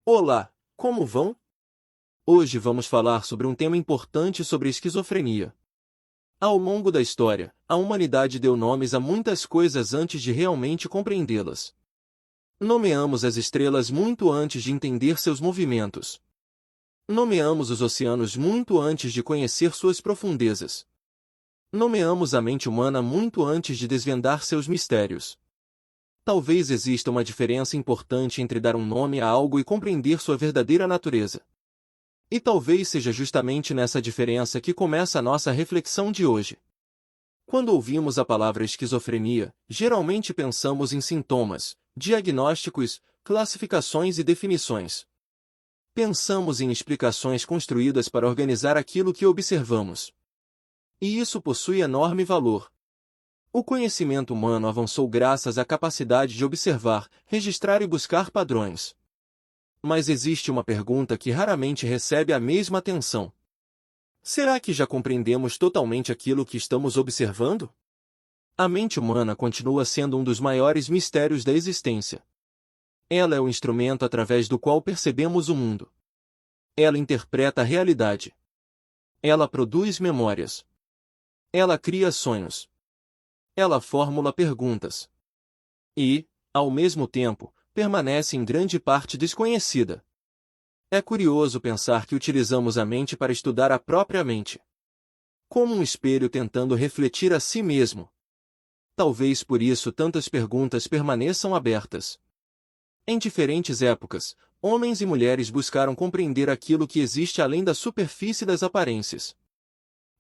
Olá, como vão? Hoje vamos falar sobre um tema importante sobre esquizofrenia. Ao longo da história, a humanidade deu nomes a muitas coisas antes de realmente compreendê-las. Nomeamos as estrelas muito antes de entender seus movimentos. Nomeamos os oceanos muito antes de conhecer suas profundezas. Nomeamos a mente humana muito antes de desvendar seus mistérios. Talvez exista uma diferença importante entre dar um nome a algo e compreender sua verdadeira natureza. E talvez seja justamente nessa diferença que começa a nossa reflexão de hoje. Quando ouvimos a palavra esquizofrenia, geralmente pensamos em sintomas, diagnósticos, classificações e definições. Pensamos em explicações construídas para organizar aquilo que observamos. E isso possui enorme valor. O conhecimento humano avançou graças à capacidade de observar, registrar e buscar padrões. Mas existe uma pergunta que raramente recebe a mesma atenção. Será que já compreendemos totalmente aquilo que estamos observando? A mente humana continua sendo um dos maiores mistérios da existência. Ela é o instrumento através do qual percebemos o mundo. Ela interpreta a realidade. Ela produz memórias. Ela cria sonhos. Ela formula perguntas. E, ao mesmo tempo, permanece em grande parte desconhecida. É curioso pensar que utilizamos a mente para estudar a própria mente. Como um espelho tentando refletir a si mesmo. Talvez por isso tantas perguntas permaneçam abertas. Em diferentes épocas, homens e mulheres buscaram compreender aquilo que existe além da superfície das aparências.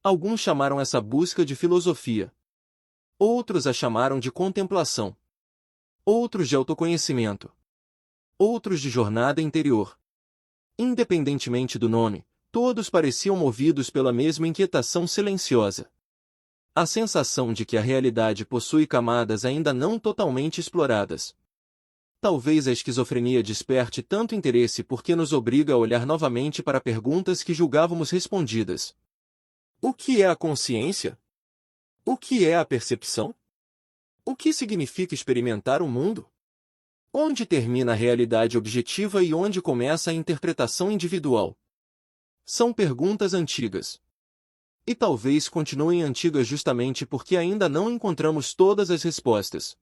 Alguns chamaram essa busca de filosofia. Outros a chamaram de contemplação. Outros de autoconhecimento. Outros de jornada interior. Independentemente do nome, todos pareciam movidos pela mesma inquietação silenciosa. A sensação de que a realidade possui camadas ainda não totalmente exploradas. Talvez a esquizofrenia desperte tanto interesse porque nos obriga a olhar novamente para perguntas que julgávamos respondidas. O que é a consciência? O que é a percepção? O que significa experimentar o mundo? Onde termina a realidade objetiva e onde começa a interpretação individual? São perguntas antigas. E talvez continuem antigas justamente porque ainda não encontramos todas as respostas.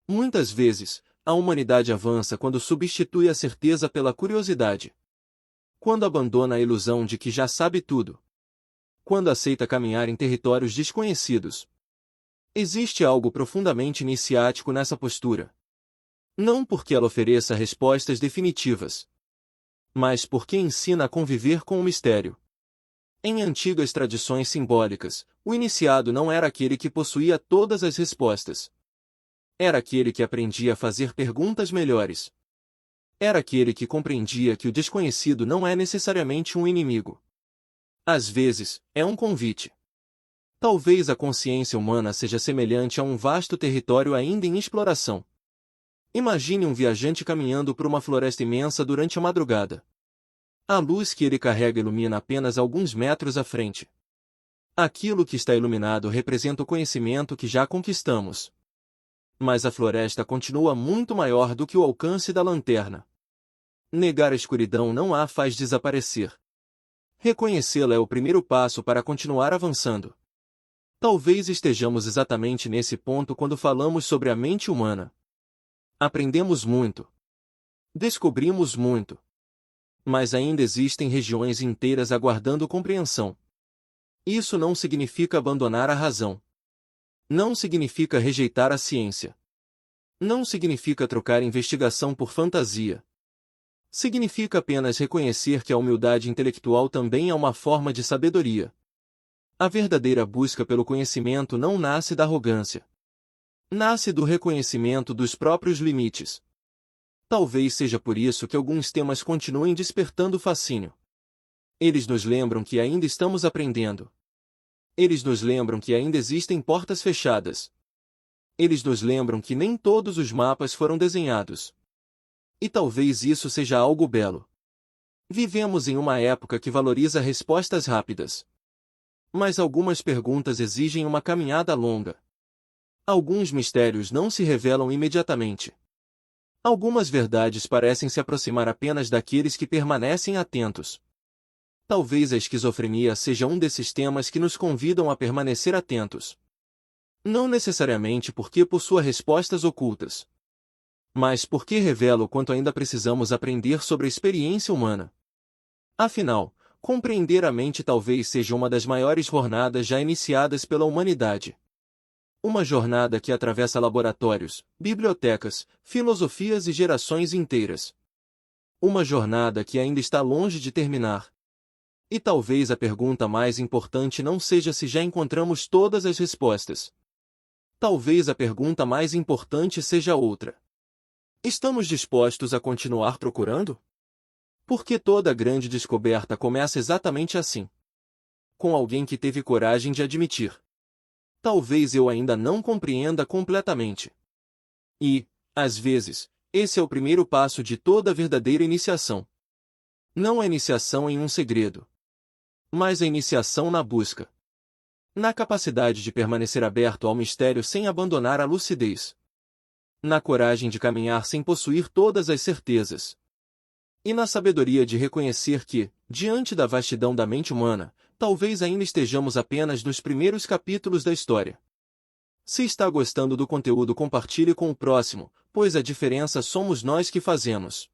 Muitas vezes, a humanidade avança quando substitui a certeza pela curiosidade. Quando abandona a ilusão de que já sabe tudo. Quando aceita caminhar em territórios desconhecidos. Existe algo profundamente iniciático nessa postura. Não porque ela ofereça respostas definitivas, mas porque ensina a conviver com o mistério. Em antigas tradições simbólicas, o iniciado não era aquele que possuía todas as respostas. Era aquele que aprendia a fazer perguntas melhores. Era aquele que compreendia que o desconhecido não é necessariamente um inimigo. Às vezes, é um convite. Talvez a consciência humana seja semelhante a um vasto território ainda em exploração. Imagine um viajante caminhando por uma floresta imensa durante a madrugada. A luz que ele carrega ilumina apenas alguns metros à frente. Aquilo que está iluminado representa o conhecimento que já conquistamos. Mas a floresta continua muito maior do que o alcance da lanterna. Negar a escuridão não a faz desaparecer. Reconhecê-la é o primeiro passo para continuar avançando. Talvez estejamos exatamente nesse ponto quando falamos sobre a mente humana. Aprendemos muito. Descobrimos muito. Mas ainda existem regiões inteiras aguardando compreensão. Isso não significa abandonar a razão. Não significa rejeitar a ciência. Não significa trocar investigação por fantasia. Significa apenas reconhecer que a humildade intelectual também é uma forma de sabedoria. A verdadeira busca pelo conhecimento não nasce da arrogância. Nasce do reconhecimento dos próprios limites. Talvez seja por isso que alguns temas continuem despertando fascínio. Eles nos lembram que ainda estamos aprendendo. Eles nos lembram que ainda existem portas fechadas. Eles nos lembram que nem todos os mapas foram desenhados. E talvez isso seja algo belo. Vivemos em uma época que valoriza respostas rápidas. Mas algumas perguntas exigem uma caminhada longa. Alguns mistérios não se revelam imediatamente. Algumas verdades parecem se aproximar apenas daqueles que permanecem atentos. Talvez a esquizofrenia seja um desses temas que nos convidam a permanecer atentos. Não necessariamente porque possua respostas ocultas, mas porque revela o quanto ainda precisamos aprender sobre a experiência humana. Afinal, compreender a mente talvez seja uma das maiores jornadas já iniciadas pela humanidade. Uma jornada que atravessa laboratórios, bibliotecas, filosofias e gerações inteiras. Uma jornada que ainda está longe de terminar. E talvez a pergunta mais importante não seja se já encontramos todas as respostas. Talvez a pergunta mais importante seja outra. Estamos dispostos a continuar procurando? Porque toda grande descoberta começa exatamente assim. Com alguém que teve coragem de admitir: talvez eu ainda não compreenda completamente. E, às vezes, esse é o primeiro passo de toda verdadeira iniciação. Não a iniciação em um segredo, mas a iniciação na busca. Na capacidade de permanecer aberto ao mistério sem abandonar a lucidez. Na coragem de caminhar sem possuir todas as certezas. E na sabedoria de reconhecer que, diante da vastidão da mente humana, talvez ainda estejamos apenas nos primeiros capítulos da história. Se está gostando do conteúdo, compartilhe com o próximo, pois a diferença somos nós que fazemos.